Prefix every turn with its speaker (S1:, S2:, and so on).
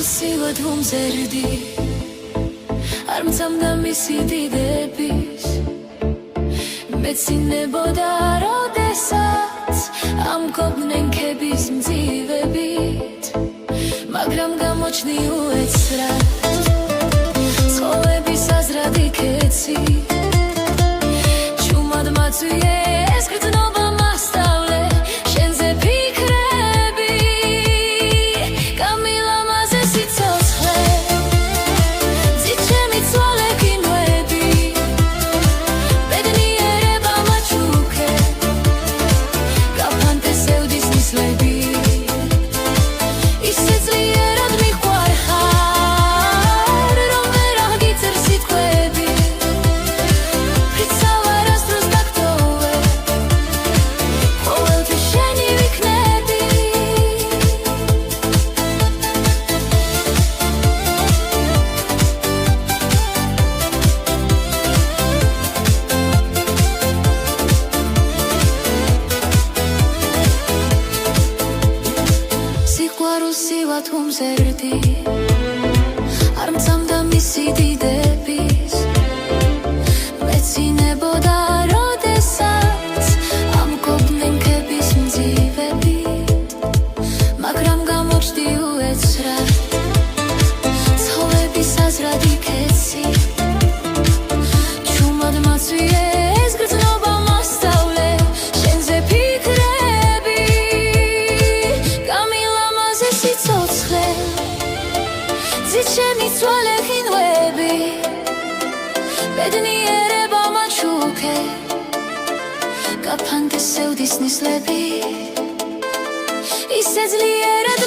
S1: სივად უმზერდი არ მცამდა მისი დიდების მეცინებოდა როდესაც ამკობდნენ ქების მძივებით მაგრამ გამოჩნდი უეცრად ცხოვრების აზრადი კეცი ჩუმად მაწვიე ეს გრძნობა მასწავლე შენზე ფიქრები გამილამაზე სიცოცხლე ძით ჩემი ცვალე კინოები ბედნიერება მაჩუქე გაფანტე სევდის ნისლები ისე ძლიერად მიყვარხარ რომ ვერ აღგიწერ სიტყვები ფრიცავ არასდროს დაგტოვე ყოველთვის შენი ვიქნები სიყვარულს სივად უმზერდი არ მცამდა მისი დიდების მეცინებოდა როდესაც ამკობდნენ ქების მძივებით მაგრამ გამოჩნდი უეცრად ცხოვრების აზრადი კეცი ჩუმად მაწვიე ეს გრძნობა მასწავლე შენზე ფიქრები გამილამაზე სიცოცხლე ძით ჩემი ცვალე კინოები ბედნიერება მაჩუქე გაფანტე სევდის ნისლები ისე ძლიერად